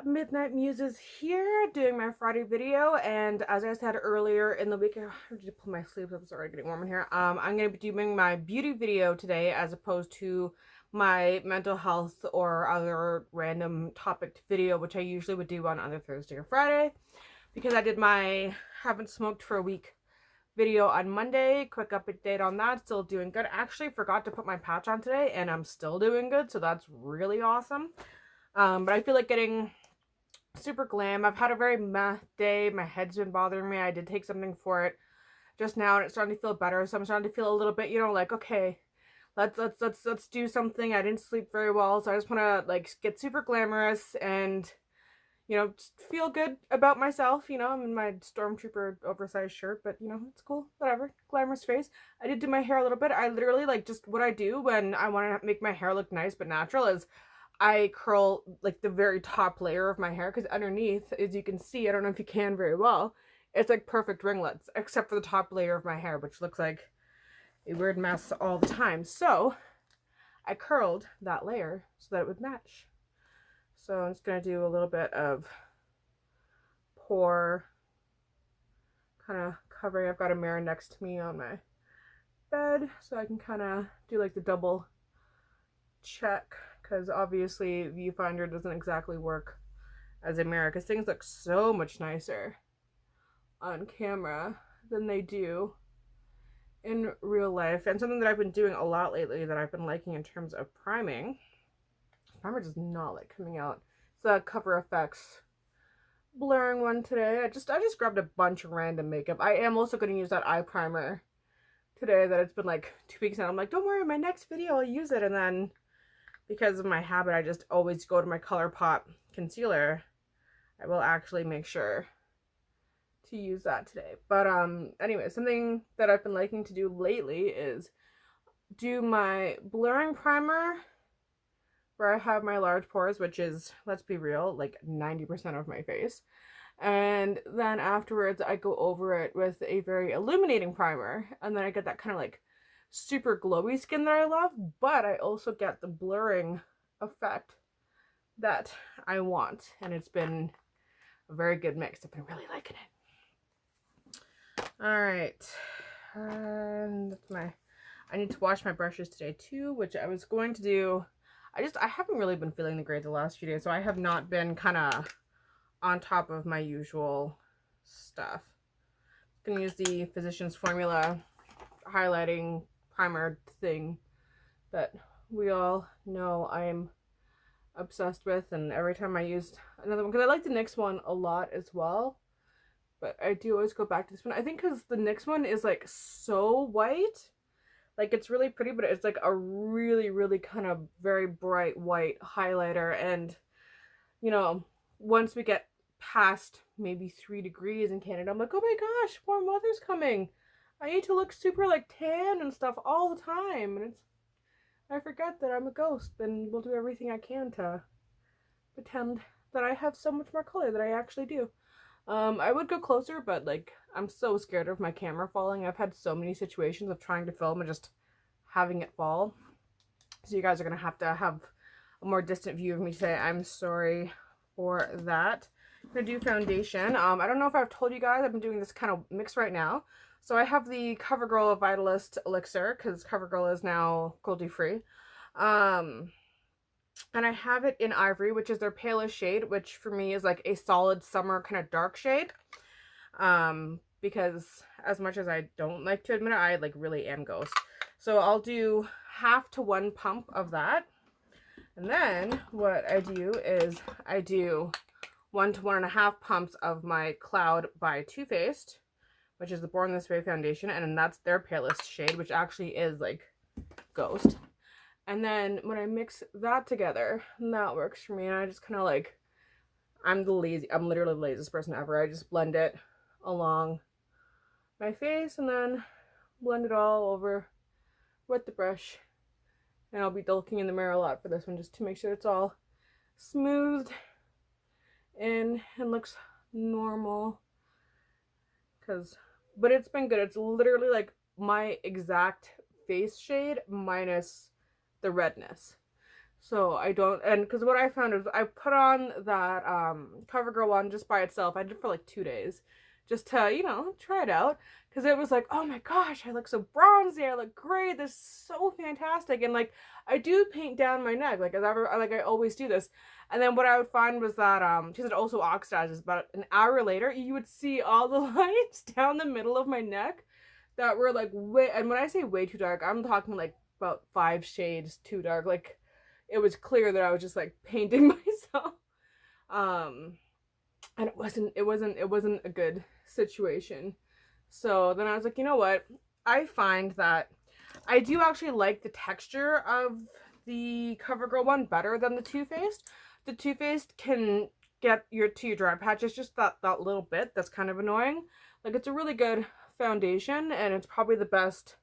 Midnight Muses here, doing my Friday video, and as I said earlier in the week, I have to pull my sleeves up, it's already getting warm in here. I'm going to be doing my beauty video today as opposed to my mental health or other random topic video, which I usually would do on either Thursday or Friday, because I did my haven't smoked for a week video on Monday. Quick update on that, still doing good. Actually forgot to put my patch on today, and I'm still doing good, so that's really awesome. But I feel like getting super glam. I've had a very meh day. My head's been bothering me. I did take something for it just now, and it's starting to feel better. So I'm starting to feel a little bit, you know, like, okay, let's do something. I didn't sleep very well, so I just want to like get super glamorous and, you know, just feel good about myself. You know, I'm in my stormtrooper oversized shirt, but you know, it's cool. Whatever, glamorous face. I did do my hair a little bit. I literally like just what I do when I want to make my hair look nice but natural is I curl like the very top layer of my hair, because underneath, as you can see, I don't know if you can very well, it's like perfect ringlets, except for the top layer of my hair, which looks like a weird mess all the time. So I curled that layer so that it would match. So I'm just going to do a little bit of pour, kind of covering. I've got a mirror next to me on my bed, so I can kind of do like the double check, because obviously viewfinder doesn't exactly work as a mirror, because things look so much nicer on camera than they do in real life. And something that I've been doing a lot lately that I've been liking in terms of priming, primer does not like coming out. It's the Cover FX blurring one today. I just grabbed a bunch of random makeup. I am also going to use that eye primer today that it's been like 2 weeks now. I'm like, don't worry, my next video I'll use it. And then because of my habit, I just always go to my ColourPop concealer. I will actually make sure to use that today. But anyway, something that I've been liking to do lately is do my blurring primer where I have my large pores, which is, let's be real, like 90% of my face. And then afterwards, I go over it with a very illuminating primer, and then I get that kind of like super glowy skin that I love, but I also get the blurring effect that I want, and it's been a very good mix. I've been really liking it. All right, and that's I need to wash my brushes today too, which I was going to do. I haven't really been feeling the great the last few days, so I have not been kind of on top of my usual stuff. I'm gonna use the Physicians Formula highlighting primer thing that we all know I'm obsessed with, and every time I used another one, because I like the NYX one a lot as well, but I do always go back to this one. I think because the NYX one is like so white, like it's really pretty, but it's like a really kind of very bright white highlighter. And you know, once we get past maybe 3 degrees in Canada, I'm like, oh my gosh, warm weather's coming. I need to look super like tan and stuff all the time, and I forget that I'm a ghost and will do everything I can to pretend that I have so much more color that I actually do. I would go closer, but like I'm so scared of my camera falling. I've had so many situations of trying to film and just having it fall. So you guys are gonna have to have a more distant view of me today. I'm sorry for that. I'm gonna do foundation. I don't know if I've told you guys, I've been doing this kind of mix right now. So I have the CoverGirl Vitalist Elixir, because CoverGirl is now cruelty free. And I have it in Ivory, which is their palest shade, which for me is like a solid summer kind of dark shade. Because as much as I don't like to admit it, I like really am ghost. So I'll do 1/2 to 1 pump of that. And then what I do is I do 1 to 1.5 pumps of my Cloud by Too Faced, which is the Born This Way foundation, and then that's their palest shade, which actually is like Ghost. And then when I mix that together, that works for me, and I just kind of like, I'm literally the laziest person ever. I just blend it along my face and then blend it all over with the brush. And I'll be looking in the mirror a lot for this one, just to make sure it's all smoothed in and looks normal. But it's been good. It's literally like my exact face shade minus the redness. So I don't, and because what I found is I put on that CoverGirl one just by itself. I did it for like 2 days just to, you know, try it out. Because it was like, oh my gosh, I look so bronzy, I look great, this is so fantastic. And like, I do paint down my neck, like I always do this. And then what I would find was that, because it also oxidizes, but an hour later, you would see all the lines down the middle of my neck that were like way, and when I say way too dark, I'm talking like about 5 shades too dark. Like, it was clear that I was just like painting myself. And it wasn't a good situation. So then I was like, you know what? I find that I do actually like the texture of the CoverGirl one better than the Too Faced. The Too Faced can get your to your dry patches just that little bit that's kind of annoying. Like, it's a really good foundation, and it's probably the best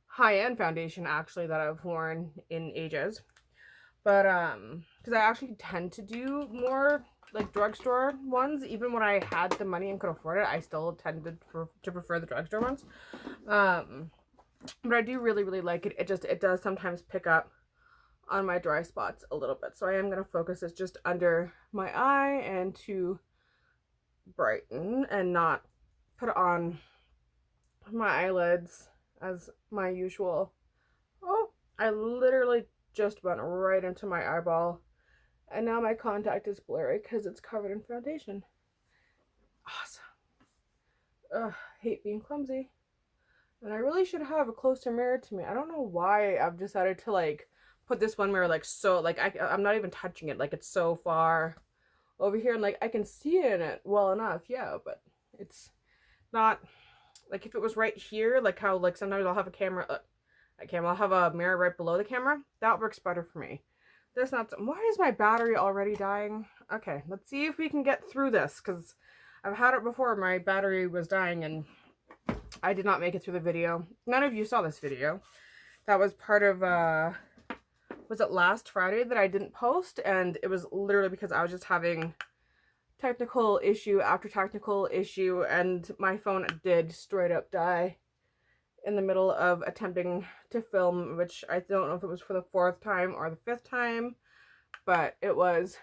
high-end foundation actually that I've worn in ages. But because I actually tend to do more like drugstore ones. Even when I had the money and could afford it, I still tended to prefer the drugstore ones. But I do really like it. It does sometimes pick up on my dry spots a little bit. So I am going to focus this just under my eye and to brighten and not put it on my eyelids as my usual. Oh, I literally just went right into my eyeball, and now my contact is blurry because it's covered in foundation. Awesome. Ugh, hate being clumsy. And I really should have a closer mirror to me. I don't know why I've decided to like put this one mirror like so, like I'm not even touching it, like it's so far over here, and like I can see in it well enough, yeah, but it's not like if it was right here, like how like sometimes I'll have a camera I'll have a mirror right below the camera. That works better for me. That's not. Why is my battery already dying? Okay, let's see if we can get through this, because I've had it before. My battery was dying and I did not make it through the video. None of you saw this video. That was part of, was it last Friday that I didn't post? And it was literally because I was just having technical issue after technical issue, and my phone did straight up die in the middle of attempting to film, which I don't know if it was for the 4th time or the 5th time, but it was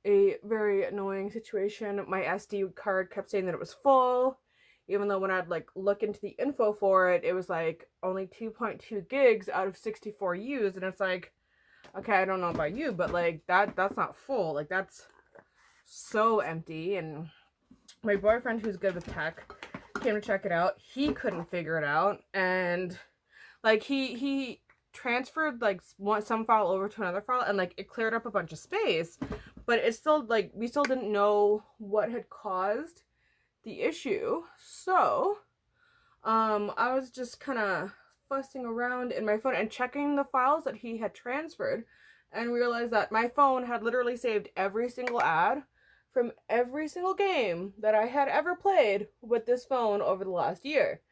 a very annoying situation. My SD card kept saying that it was full, even though when I'd like look into the info for it, it was like only 2.2 gigs out of 64 used, and it's like, okay, I don't know about you, but like that's not full. Like, that's so empty. And my boyfriend, who's good with tech, came to check it out. He couldn't figure it out, and like he transferred like some file over to another file, and like it cleared up a bunch of space, but it's still like we still didn't know what had caused the issue. So I was just kind of fussing around in my phone and checking the files that he had transferred, and realized that my phone had literally saved every single ad from every single game that I had ever played with this phone over the last year.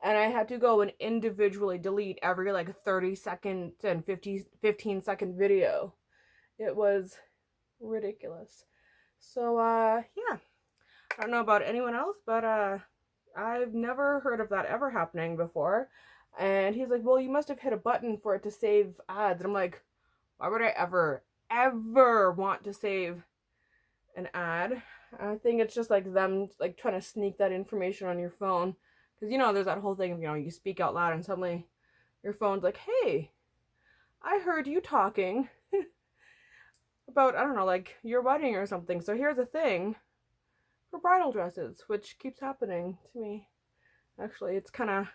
And I had to go and individually delete every like 30-second and 15-second video. It was ridiculous. So yeah, I don't know about anyone else, but I've never heard of that ever happening before. And he's like, well, you must have hit a button for it to save ads. And I'm like, why would I ever want to save an ad? I think it's just like them like trying to sneak that information on your phone, because you know there's that whole thing of, you know, you speak out loud and suddenly your phone's like, hey, I heard you talking about, I don't know, like your wedding or something, so here's a thing for bridal dresses, which keeps happening to me. Actually, it's kind of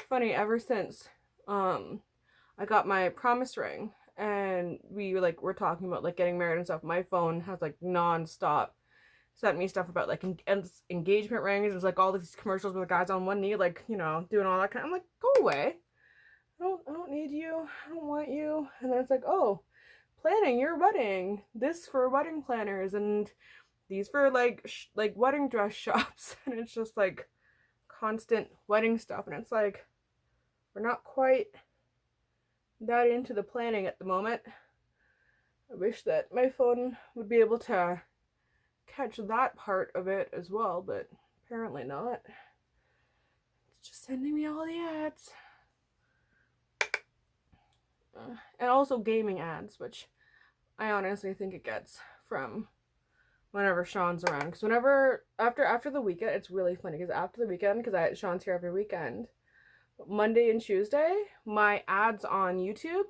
funny. Ever since I got my promise ring and we're talking about like getting married and stuff, my phone has like non-stop sent me stuff about like engagement rings. There's like all these commercials with the guys on one knee, like, you know, doing all that kind of, I'm like, go away. I don't need you. I don't want you. And then it's like, oh, planning your wedding. This for wedding planners, and these for like wedding dress shops. And it's just like constant wedding stuff. And it's like, we're not quite that into the planning at the moment. I wish that my phone would be able to catch that part of it as well, but apparently not. It's just sending me all the ads. and also gaming ads, which I honestly think it gets from whenever Sean's around. Because whenever, after the weekend, it's really funny, because after the weekend, because Sean's here every weekend, Monday and Tuesday, my ads on YouTube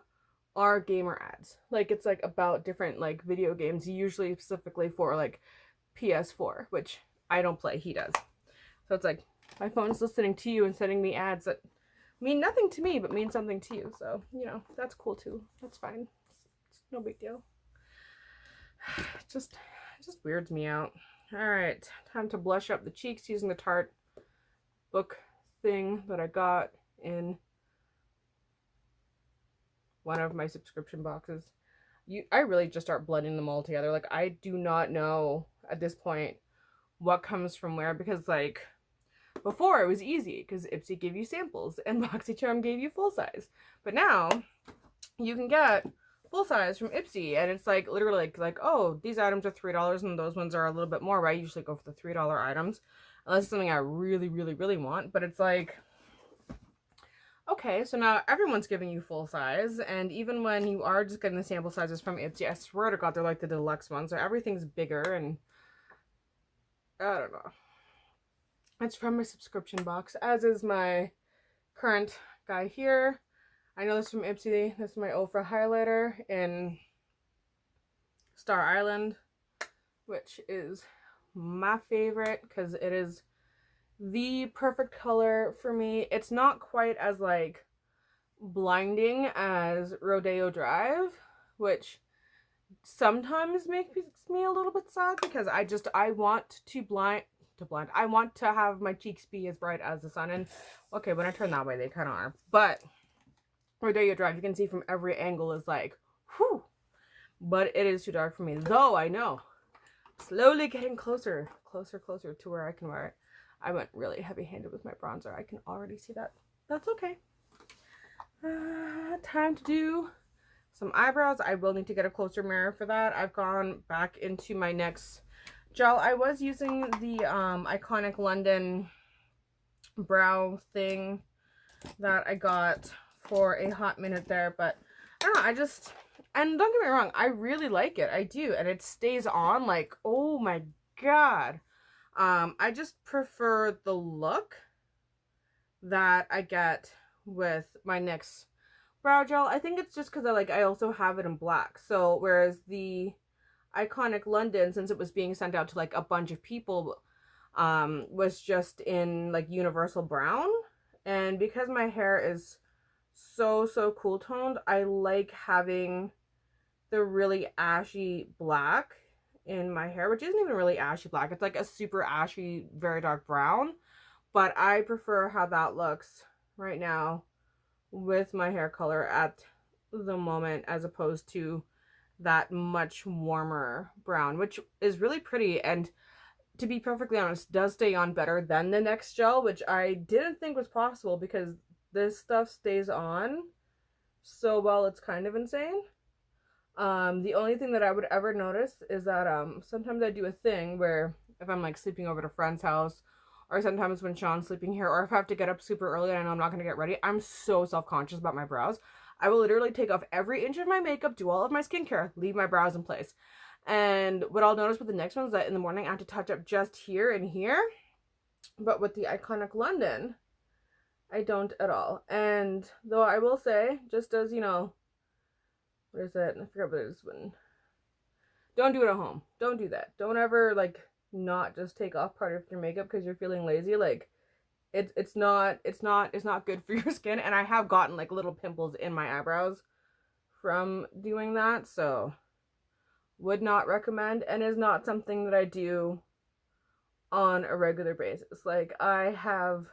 are gamer ads. Like, it's like about different like video games, usually specifically for like PS4, which I don't play, he does. So it's like my phone's listening to you and sending me ads that mean nothing to me but mean something to you. So, you know, that's cool too. That's fine. It's no big deal. It just weirds me out. All right, time to blush up the cheeks using the Tarte book thing that I got in one of my subscription boxes. I really just start blending them all together. Like, I do not know at this point what comes from where, because like before it was easy because Ipsy gave you samples and BoxyCharm gave you full size. But now you can get full size from Ipsy, and it's like literally like oh, these items are $3 and those ones are a little bit more, right? I usually go for the $3 items unless it's something I really want, but it's like, okay, so now everyone's giving you full size, and even when you are just getting the sample sizes from Ipsy, I swear to God, they're like the deluxe ones, so everything's bigger, and I don't know. It's from my subscription box, as is my current guy here. I know this from Ipsy. This is my Ofra highlighter in Star Island, which is my favorite because it is the perfect color for me. It's not quite as like blinding as Rodeo Drive, which sometimes makes me a little bit sad because I want to blind. I want to have my cheeks be as bright as the sun, and okay, when I turn that way they kind of are, but Rodeo Drive, you can see from every angle is like whew, but it is too dark for me, though I know slowly getting closer to where I can wear it. I went really heavy-handed with my bronzer. I can already see that. That's okay. Time to do some eyebrows. I will need to get a closer mirror for that. I've gone back into my NYX gel. I was using the Iconic London brow thing that I got for a hot minute there, but I don't know, and don't get me wrong, I really like it. I do, and it stays on like, oh my God. I just prefer the look that I get with my NYX brow gel. I think it's just because I also have it in black. So whereas the Iconic London, since it was being sent out to like a bunch of people, was just in like universal brown. And because my hair is so cool toned, I like having the really ashy black in my hair, which isn't even really ashy black. It's like a super ashy, very dark brown, but I prefer how that looks right now with my hair color at the moment, as opposed to that much warmer brown, which is really pretty, and to be perfectly honest, does stay on better than the NYX gel, which I didn't think was possible because this stuff stays on so well, it's kind of insane. The only thing that I would ever notice is that sometimes I do a thing where if I'm like sleeping over at a friend's house, or sometimes when Sean's sleeping here, or if I have to get up super early and I know I'm not going to get ready, I'm so self-conscious about my brows. I will literally take off every inch of my makeup, do all of my skincare, leave my brows in place. And what I'll notice with the next one is that in the morning I have to touch up just here and here, but with the Iconic London, I don't at all. And though I will say, just as, you know, what is it? I forgot what it is. Don't do it at home. Don't do that. Don't ever like not just take off part of your makeup because you're feeling lazy. Like it's not good for your skin. And I have gotten like little pimples in my eyebrows from doing that, so would not recommend, and is not something that I do on a regular basis. Like, I have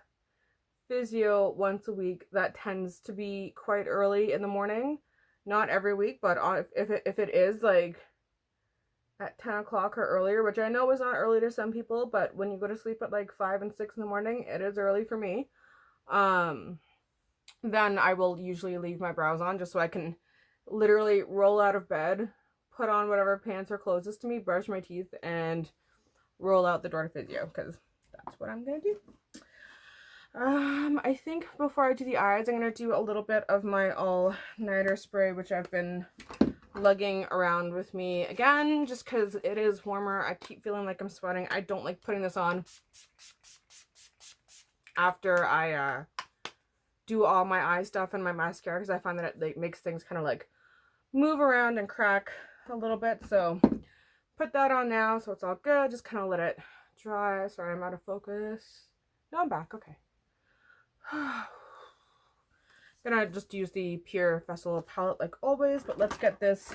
physio once a week that tends to be quite early in the morning. Not every week, but if it is like at 10 o'clock or earlier, which I know is not early to some people, but when you go to sleep at like 5 and 6 in the morning, it is early for me. Then I will usually leave my brows on just so I can literally roll out of bed, put on whatever pants are closest to me, brush my teeth, and roll out the door to physio, because that's what I'm gonna do. I think before I do the eyes, I'm going to do a little bit of my all-nighter spray, which I've been lugging around with me again, just because it is warmer. I keep feeling like I'm sweating. I don't like putting this on after I do all my eye stuff and my mascara, because I find that it like makes things kind of like move around and crack a little bit. So put that on now, so it's all good. Just kind of let it dry. Sorry, I'm out of focus. No, I'm back. Okay. Gonna just use the Pure Festival palette like always, but let's get this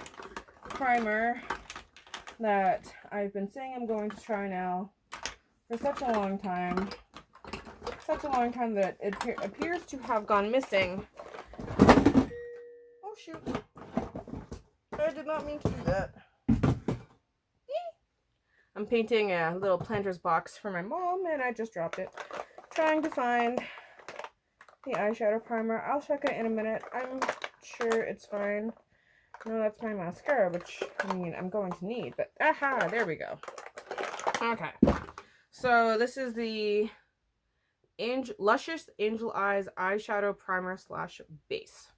primer that I've been saying I'm going to try now for such a long time. Such a long time that it appears to have gone missing. Oh shoot. I did not mean to do that. I'm painting a little planter's box for my mom and I just dropped it. Trying to find the eyeshadow primer. I'll check it in a minute. I'm sure it's fine. No, that's my mascara, which, I mean, I'm going to need, but aha, there we go. Okay. So this is the Luscious Angel Eyes eyeshadow primer slash base.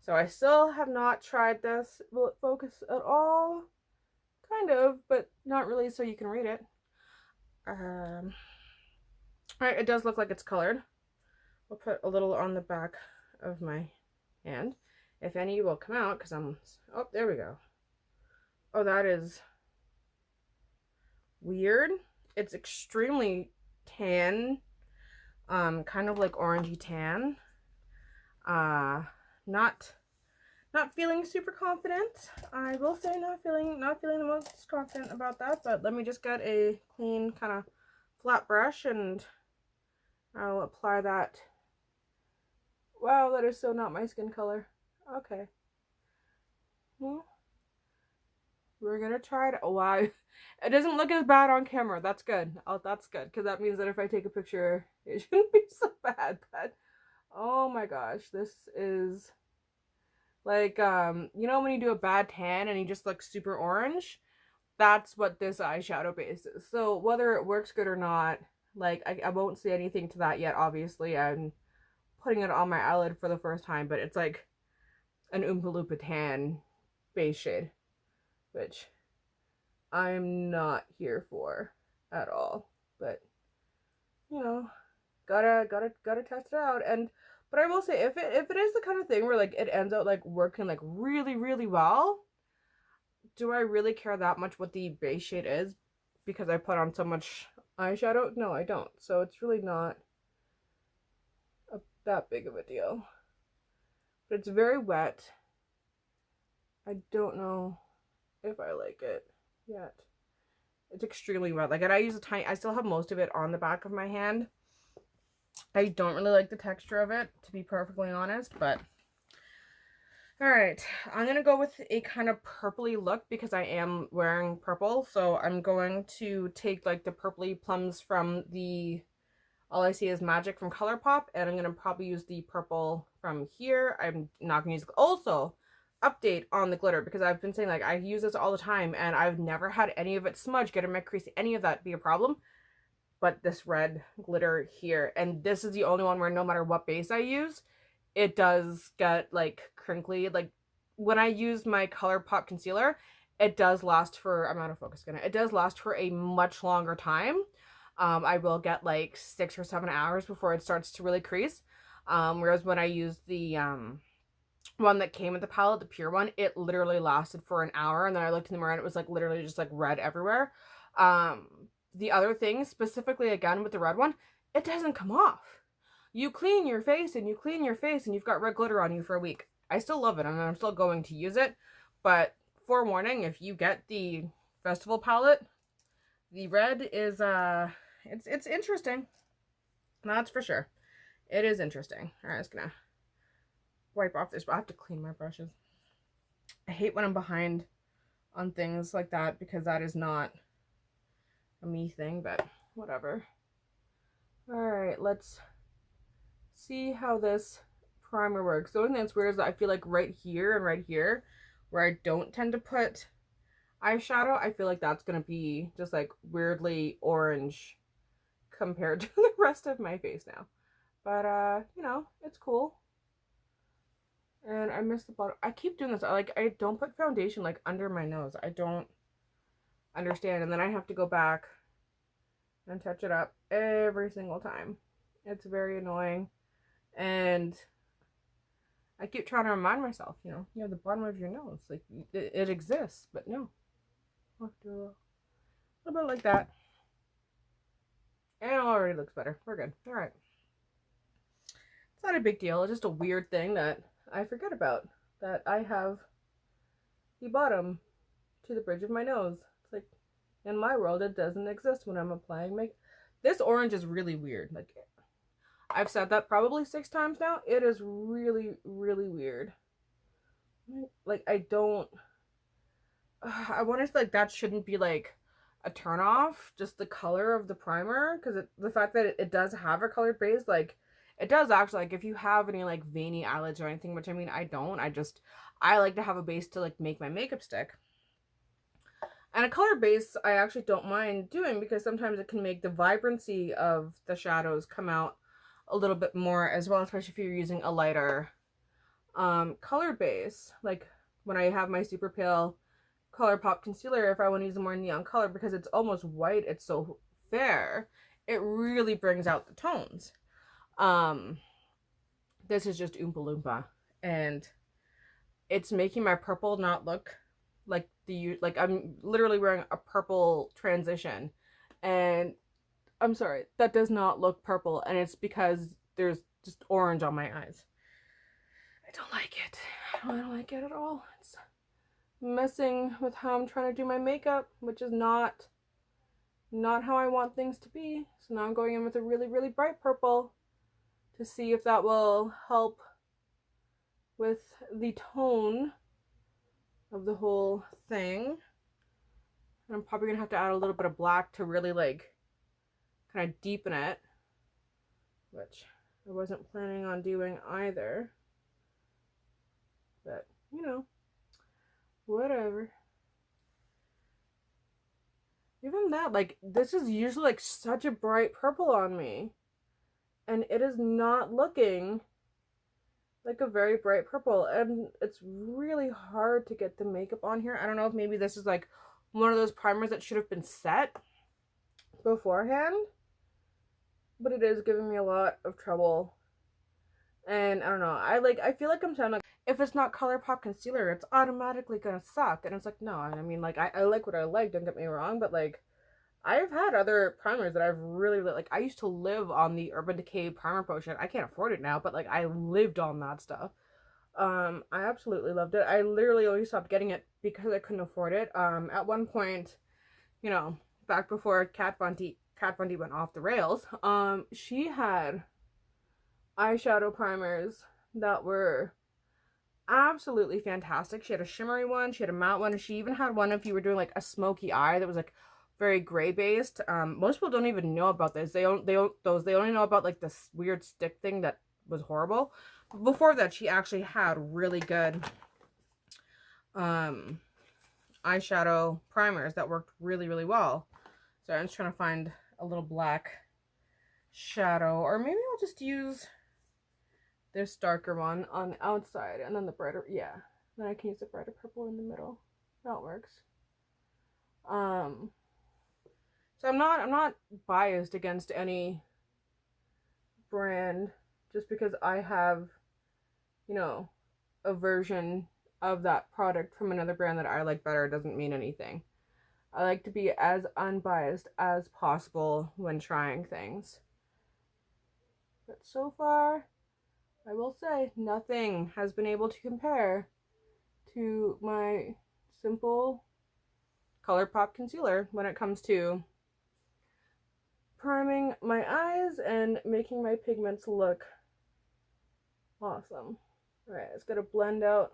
So I still have not tried this. Will it focus at all? Kind of, but not really, so you can read it. Alright, it does look like it's colored. I'll put a little on the back of my hand. If any will come out, because I'm... Oh, there we go. Oh, that is weird. It's extremely tan. Kind of like orangey tan. Not feeling super confident. I will say not feeling the most confident about that, but let me just get a clean kind of flat brush and I'll apply that. Wow, that is so not my skin color. Okay. Well, we're gonna try it. Oh, wow. It doesn't look as bad on camera. That's good. Oh, that's good, because that means that if I take a picture, it shouldn't be so bad. But oh my gosh, this is like, you know when you do a bad tan and you just look super orange? That's what this eyeshadow base is. So whether it works good or not, like, I won't say anything to that yet, obviously. I'm putting it on my eyelid for the first time, but it's like an Oompa Loompa tan base shade, which I'm not here for at all. But, you know, gotta test it out. And but I will say, if it is the kind of thing where like it ends out like working like really, really well, do I really care that much what the base shade is because I put on so much eyeshadow? No, I don't. So it's really not that big of a deal. But it's very wet. I don't know if I like it yet. It's extremely wet. Like, and I use I still have most of it on the back of my hand. I don't really like the texture of it, to be perfectly honest, but alright, I'm going to go with a kind of purpley look because I am wearing purple. So I'm going to take like the purpley plums from the All I See Is Magic from ColourPop, and I'm going to probably use the purple from here. I'm not going to use... Also, update on the glitter, because I've been saying like I use this all the time and I've never had any of it smudge, get in my crease, any of that be a problem. But this red glitter here, and this is the only one where no matter what base I use, it does get like crinkly. Like when I use my ColourPop concealer, it does last for, I'm out of focus again, it does last for a much longer time. I will get like 6 or 7 hours before it starts to really crease. Whereas when I used the one that came with the palette, the pure one, it literally lasted for an hour, and then I looked in the mirror and it was like literally just like red everywhere. The other thing, specifically again with the red one, it doesn't come off. You clean your face and you clean your face and you've got red glitter on you for a week. I still love it and I'm still going to use it, but forewarning, if you get the festival palette, the red is it's interesting. That's for sure. It is interesting. All right, I'm just gonna wipe off this, but I have to clean my brushes. I hate when I'm behind on things like that because that is not a me thing, but whatever. All right, let's see how this primer works. The only thing that's weird is that I feel like right here and right here, where I don't tend to put eyeshadow, I feel like that's gonna be just like weirdly orange compared to the rest of my face now. But, you know, it's cool. And I miss the bottom. I keep doing this. I don't put foundation, like, under my nose. I don't understand. And then I have to go back and touch it up every single time. It's very annoying. And I keep trying to remind myself, you know, the bottom of your nose, like, it exists, but no. I'll do a little bit like that. And it already looks better. We're good. All right. It's not a big deal. It's just a weird thing that I forget about, that I have the bottom to the bridge of my nose. It's like, in my world, it doesn't exist when I'm applying makeup. This orange is really weird. Like, I've said that probably 6 times now. It is really, really weird. Like, I don't... I want to say, like, that shouldn't be, like, a turn off, just the color of the primer, because the fact that it does have a colored base, like, it does actually, like, if you have any, like, veiny eyelids or anything, which, I mean, I don't, I like to have a base to, like, make my makeup stick. And a color base I actually don't mind doing, because sometimes it can make the vibrancy of the shadows come out a little bit more as well, especially if you're using a lighter color base. Like when I have my super pale ColourPop concealer, if I want to use a more neon color, because it's almost white, it's so fair, it really brings out the tones. This is just Oompa Loompa, and it's making my purple not look like like I'm literally wearing a purple transition, and I'm sorry, that does not look purple, and it's because there's just orange on my eyes. I don't like it. I don't like it at all. It's messing with how I'm trying to do my makeup, which is not how I want things to be. So now I'm going in with a really, really bright purple to see if that will help with the tone of the whole thing. And I'm probably gonna have to add a little bit of black to really, like, kind of deepen it, which I wasn't planning on doing either, but you know, whatever. Even that, like, this is usually like such a bright purple on me, and it is not looking like a very bright purple, and it's really hard to get the makeup on here. I don't know if maybe this is like one of those primers that should have been set beforehand, but it is giving me a lot of trouble. And I don't know, I feel like I'm sounding like, if it's not ColourPop concealer, it's automatically gonna suck. And it's like, no, I mean, like, I like what I like, don't get me wrong, but like, I've had other primers that I've really, like, I used to live on the Urban Decay primer potion. I can't afford it now, but like, I lived on that stuff. I absolutely loved it. I literally only stopped getting it because I couldn't afford it. At one point, you know, back before Kat Von D went off the rails, she had eyeshadow primers that were absolutely fantastic. She had a shimmery one, she had a matte one, and she even had one if you were doing like a smoky eye that was like very gray based. Most people don't even know about this. They only know about like this weird stick thing that was horrible. Before that, she actually had really good eyeshadow primers that worked really, really well. So I'm just trying to find a little black shadow, or maybe I'll just use this darker one on the outside and then the brighter, yeah, then I can use the brighter purple in the middle. That works. So I'm not biased against any brand just because I have, you know, a version of that product from another brand that I like better doesn't mean anything. I like to be as unbiased as possible when trying things. But so far, I will say, nothing has been able to compare to my simple ColourPop concealer when it comes to priming my eyes and making my pigments look awesome. Alright, it's gonna blend out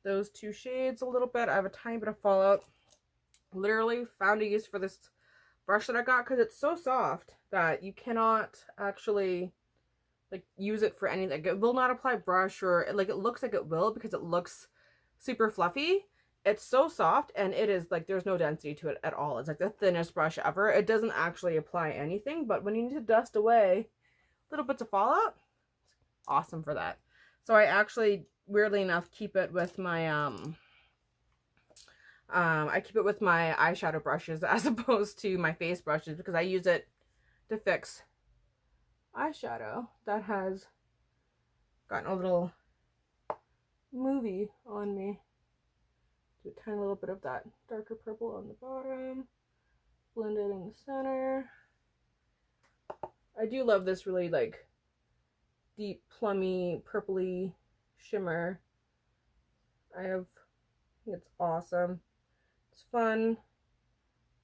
those two shades a little bit. I have a tiny bit of fallout. Literally found a use for this brush that I got because it's so soft that you cannot actually like use it for anything. It will not apply brush, or like it looks like it will because it looks super fluffy. It's so soft, and it is like there's no density to it at all. It's like the thinnest brush ever. It doesn't actually apply anything, but when you need to dust away little bits of fallout. Awesome for that. So I actually, weirdly enough, keep it with my I keep it with my eyeshadow brushes as opposed to my face brushes, because I use it to fix eyeshadow that has gotten a little movie on me. Do a tiny little bit of that darker purple on the bottom, blend it in the center. I do love this really like deep plummy purpley shimmer. I think it's awesome. It's fun.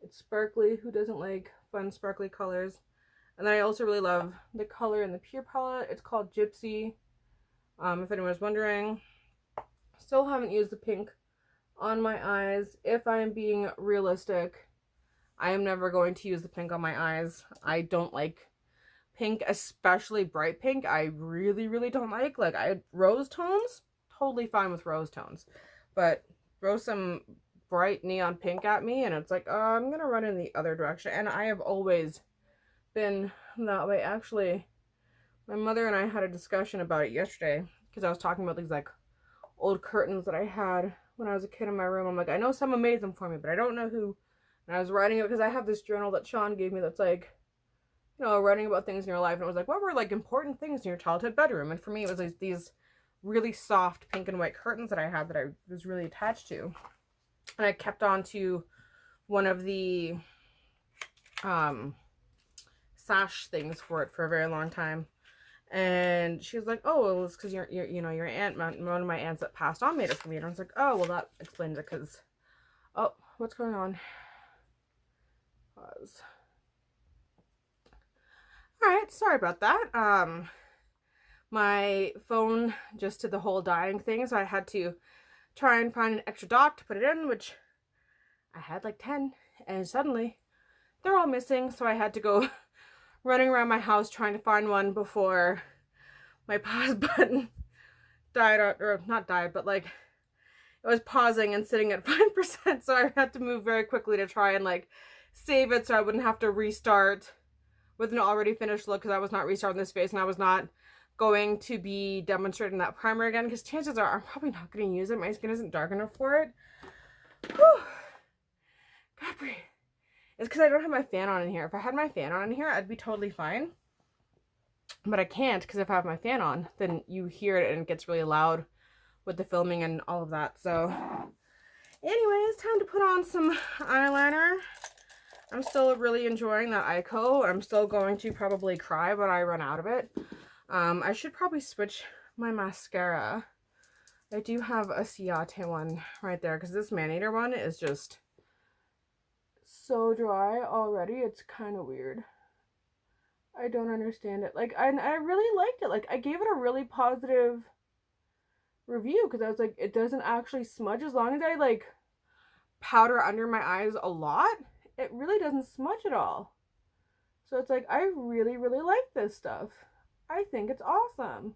It's sparkly. Who doesn't like fun sparkly colors? And then I also really love the color in the Pure palette. It's called Gypsy. If anyone was wondering. Still haven't used the pink on my eyes. If I'm being realistic, I am never going to use the pink on my eyes. I don't like pink, especially bright pink. I really, really don't like. Like, rose tones, totally fine with rose tones. But throw some bright neon pink at me and it's like, oh, I'm gonna run in the other direction. And I have always been that way. Actually, my mother and I had a discussion about it yesterday because I was talking about these like old curtains that I had when I was a kid in my room. I'm like, I know someone made them for me, but I don't know who. And I was writing it because I have this journal that Sean gave me that's like, you know, writing about things in your life. And it was like, what were like important things in your childhood bedroom? And for me, it was like these really soft pink and white curtains that I had that I was really attached to. And I kept on to one of the sash things for it for a very long time. And she was like, oh, it was because your aunt, one of my aunts that passed on made it for me. And I was like, oh, well, that explains it because, oh, what's going on? Pause. All right, sorry about that. My phone just did the whole dying thing, so I had to try and find an extra dock to put it in, which I had like 10, and suddenly they're all missing, so I had to go running around my house trying to find one before my pause button died, or not died, but like it was pausing and sitting at 5%, so I had to move very quickly to try and like save it so I wouldn't have to restart with an already finished look, because I was not restarting this face and I was not going to be demonstrating that primer again, because chances are I'm probably not going to use it. My skin isn't dark enough for it. Whew. God breathe. It's because I don't have my fan on in here. If I had my fan on in here, I'd be totally fine. But I can't, because if I have my fan on, then you hear it and it gets really loud with the filming and all of that. So anyways, time to put on some eyeliner. I'm still really enjoying that Ico. I'm still going to probably cry when I run out of it. I should probably switch my mascara. I do have a Ciate one right there, because this Man-Eater one is just so dry already. It's kind of weird. I don't understand it. Like, I really liked it. Like, I gave it a really positive review, because I was like, it doesn't actually smudge. As long as I, like, powder under my eyes a lot, it really doesn't smudge at all. So it's like, I really, really like this stuff. I think it's awesome.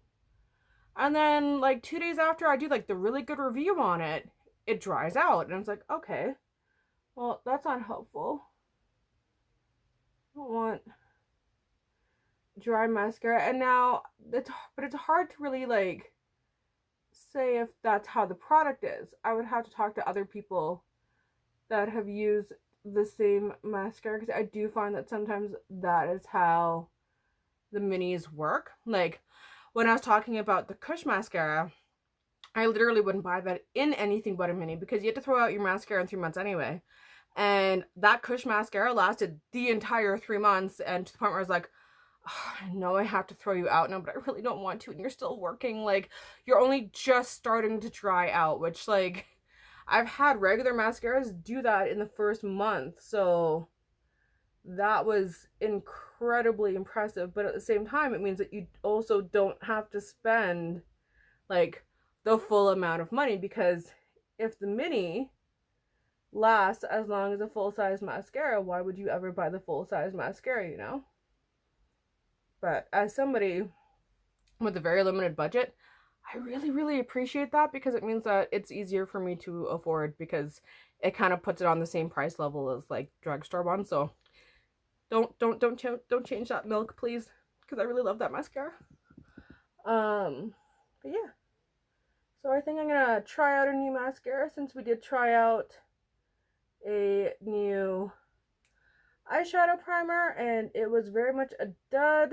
And then, like, 2 days after I do, like, the really good review on it, it dries out. And it's like, okay, well, that's not helpful. I don't want dry mascara. And now, but it's hard to really, like, say if that's how the product is. I would have to talk to other people that have used the same mascara, because I do find that sometimes that is how the minis work. Like, when I was talking about the Kush mascara, I literally wouldn't buy that in anything but a mini, because you have to throw out your mascara in 3 months anyway. And that Kush mascara lasted the entire 3 months, and to the point where I was like, oh, I know I have to throw you out now, but I really don't want to, and you're still working. Like, you're only just starting to dry out, which, like, I've had regular mascaras do that in the first month, so that was incredibly impressive. But at the same time, it means that you also don't have to spend, like, the full amount of money, because if the mini lasts as long as a full-size mascara, why would you ever buy the full-size mascara, you know? But as somebody with a very limited budget, I really, really appreciate that, because it means that it's easier for me to afford, because it kind of puts it on the same price level as like drugstore ones. So don't change that milk, please, because I really love that mascara. But yeah. So I think I'm gonna try out a new mascara since we did try out a new eyeshadow primer and it was very much a dud.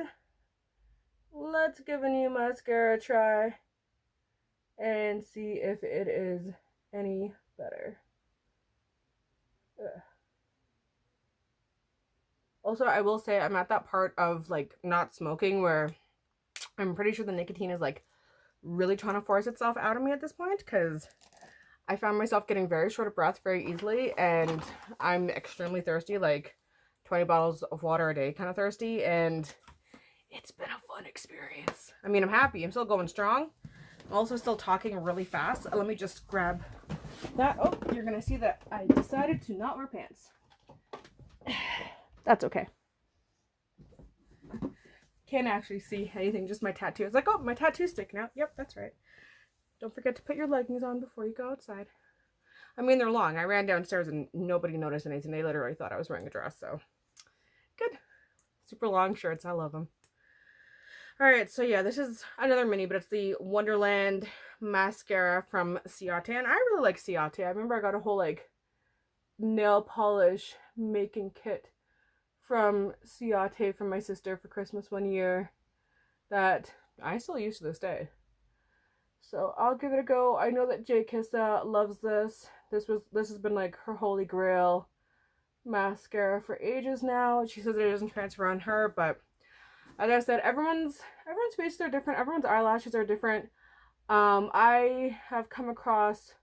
Let's give a new mascara a try and see if it is any better. Ugh. Also, I will say I'm at that part of like not smoking where I'm pretty sure the nicotine is like really trying to force itself out of me at this point, because I found myself getting very short of breath very easily and I'm extremely thirsty, like 20 bottles of water a day kind of thirsty, and it's been a fun experience. I mean, I'm happy. I'm still going strong. I'm also still talking really fast. Let me just grab that. Oh, you're going to see that I decided to not wear pants. That's okay. Can't actually see anything, just my tattoo. It's like, oh, my tattoo's sticking out. Yep, that's right. Don't forget to put your leggings on before you go outside. I mean, they're long. I ran downstairs and nobody noticed anything. They literally thought I was wearing a dress, so good. Super long shirts. I love them. All right, so yeah, this is another mini, but it's the Wonderland mascara from Chatty, and I really like Chatty. I remember I got a whole like nail polish making kit from Chatty from my sister for Christmas one year that I still use to this day. So I'll give it a go. I know that Jay Kissa loves this. This has been like her holy grail mascara for ages now. She says it doesn't transfer on her, but as I said, everyone's faces are different. Everyone's eyelashes are different. I have come across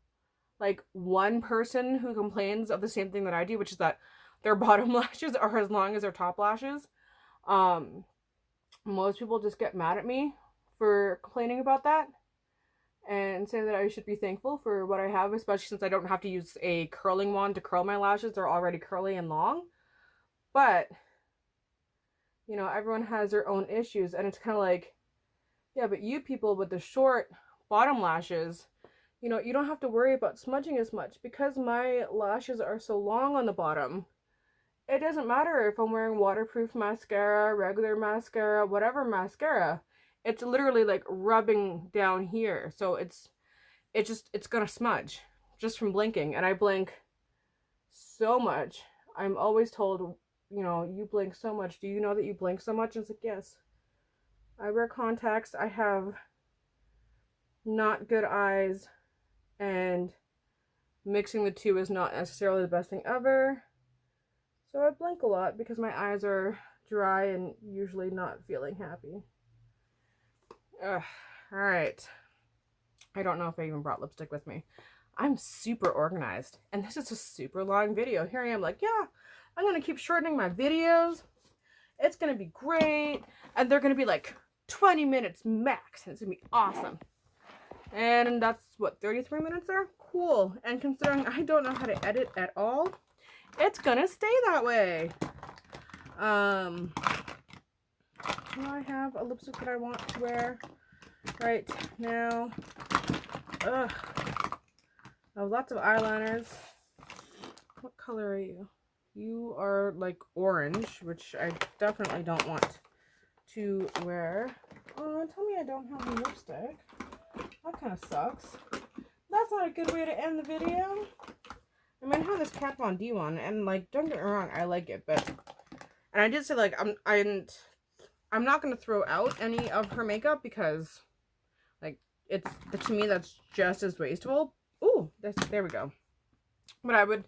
like one person who complains of the same thing that I do, which is that their bottom lashes are as long as their top lashes. Most people just get mad at me for complaining about that and say that I should be thankful for what I have, especially since I don't have to use a curling wand to curl my lashes. They're already curly and long. But, you know, everyone has their own issues, and it's kind of like, yeah, but you people with the short bottom lashes, you know, you don't have to worry about smudging as much. Because my lashes are so long on the bottom, it doesn't matter if I'm wearing waterproof mascara, regular mascara, whatever mascara. It's literally like rubbing down here. So it's gonna smudge just from blinking. And I blink so much. I'm always told, you know, you blink so much. Do you know that you blink so much? And it's like, yes. I wear contacts. I have not good eyes. And mixing the two is not necessarily the best thing ever. So I blink a lot because my eyes are dry and usually not feeling happy. Ugh. All right. I don't know if I even brought lipstick with me. I'm super organized, and this is a super long video. Here I am like, yeah, I'm going to keep shortening my videos. It's going to be great, and they're going to be like 20 minutes max, and it's going to be awesome. And that's, what, 33 minutes there? Cool. And considering I don't know how to edit at all, it's going to stay that way. Do I have a lipstick that I want to wear right now? Ugh. I have lots of eyeliners. What color are you? You are like orange, which I definitely don't want to wear. Oh, tell me I don't have any lipstick. That kind of sucks. That's not a good way to end the video. I mean, I have this Kat Von D one, and like, don't get me wrong, I like it, but, and I did say like, I'm not going to throw out any of her makeup because, like, to me, that's just as wasteful. Ooh, there we go. But I would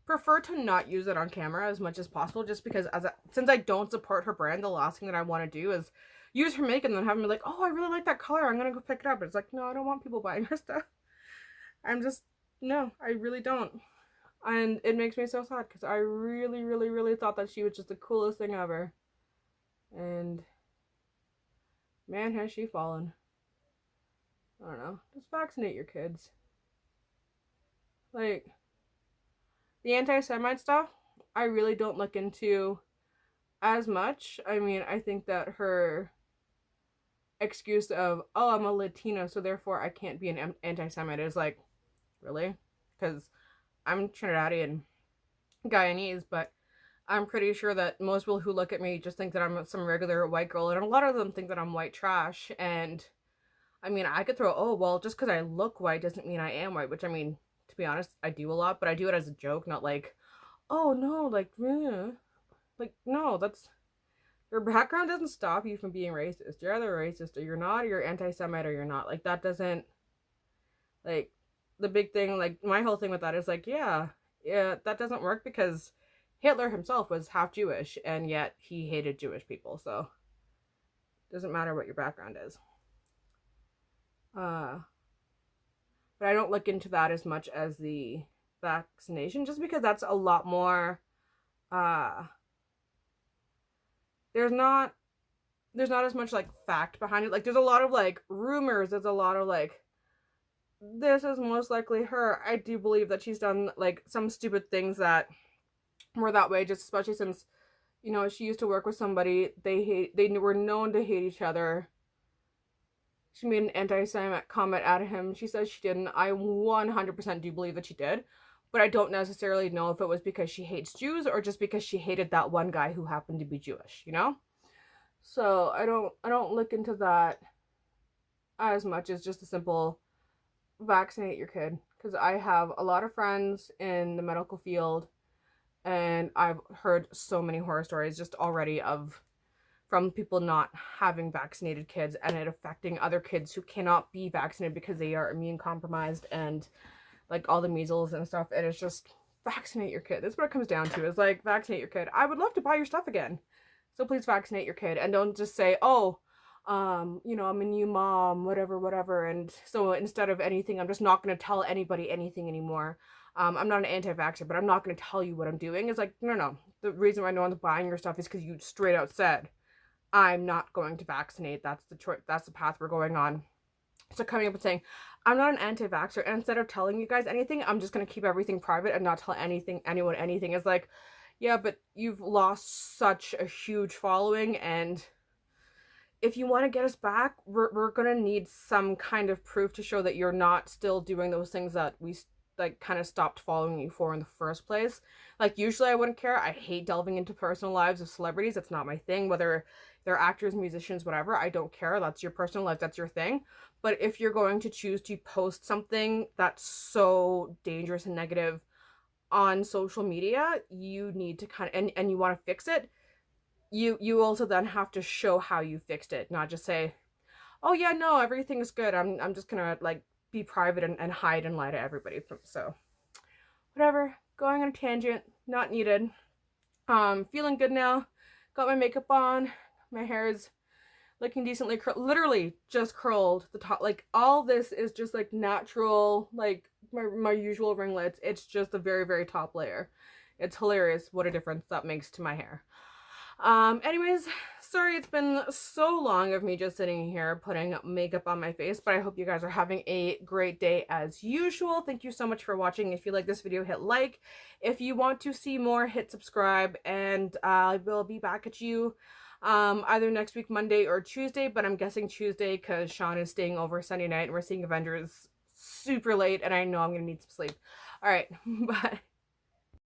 prefer to not use it on camera as much as possible, just because since I don't support her brand, the last thing that I want to do is use her makeup and then have me like, oh, I really like that color, I'm going to go pick it up. It's like, no, I don't want people buying her stuff. No, I really don't. And it makes me so sad because I really, really, really thought that she was just the coolest thing ever. And man, has she fallen. I don't know. Just vaccinate your kids. Like, the anti-Semite stuff, I really don't look into as much. I mean, I think that her excuse of, oh, I'm a Latino, so therefore I can't be an anti-Semite is like, really? Because I'm Trinidadian Guyanese, but I'm pretty sure that most people who look at me just think that I'm some regular white girl, and a lot of them think that I'm white trash. And I mean, I could throw, oh, well, just because I look white doesn't mean I am white, which I mean, to be honest, I do a lot, but I do it as a joke, not like, oh, no, like, like, no, that's, your background doesn't stop you from being racist. You're either racist or you're not, or you're anti-Semite or you're not. Like, that doesn't, like, the big thing, like, my whole thing with that is like, yeah, that doesn't work because Hitler himself was half Jewish, and yet he hated Jewish people, so it doesn't matter what your background is. But I don't look into that as much as the vaccination, just because that's a lot more, there's not as much like fact behind it. Like there's a lot of like rumors, there's a lot of like, this is most likely her. I do believe that she's done like some stupid things that were that way, just especially since, you know, she used to work with somebody, they were known to hate each other. She made an anti-Semitic comment at him. She says she didn't. I 100% do believe that she did, but I don't necessarily know if it was because she hates Jews or just because she hated that one guy who happened to be Jewish, you know? So I don't look into that as much as just a simple vaccinate your kid, because I have a lot of friends in the medical field, and I've heard so many horror stories just already from people not having vaccinated kids and it affecting other kids who cannot be vaccinated because they are immune compromised and like all the measles and stuff. And it's just, vaccinate your kid. That's what it comes down to, is like, vaccinate your kid. I would love to buy your stuff again, so please vaccinate your kid, and don't just say, oh, you know, I'm a new mom, whatever, and so instead of anything, I'm just not going to tell anybody anything anymore. I'm not an anti-vaxxer, but I'm not going to tell you what I'm doing. It's like, no. The reason why no one's buying your stuff is because you straight out said, I'm not going to vaccinate. That's the choice. That's the path we're going on. So coming up and saying, I'm not an anti-vaxxer, and instead of telling you guys anything, I'm just going to keep everything private and not tell anyone anything. It's like, yeah, but you've lost such a huge following, and if you want to get us back, we're going to need some kind of proof to show that you're not still doing those things that we like kind of stopped following you for in the first place. Like, usually I wouldn't care. I hate delving into personal lives of celebrities. That's not my thing. Whether they're actors, musicians, whatever, I don't care. That's your personal life. That's your thing. But if you're going to choose to post something that's so dangerous and negative on social media, you need to kind of, and you want to fix it, you also then have to show how you fixed it, not just say, oh yeah, no, everything's good. I'm just gonna like be private and hide and lie to everybody. So whatever, going on a tangent, not needed. Feeling good now. Got my makeup on. My hair is looking decently literally just curled the top. Like, all this is just like natural, like my usual ringlets. It's just a very, very top layer. It's hilarious what a difference that makes to my hair. Anyways, sorry it's been so long of me just sitting here putting makeup on my face, but I hope you guys are having a great day as usual. Thank you so much for watching. If you like this video, hit like. If you want to see more, hit subscribe, and I will be back at you either next week, Monday or Tuesday, but I'm guessing Tuesday because Sean is staying over Sunday night and we're seeing Avengers super late, and I know I'm gonna need some sleep. All right, bye.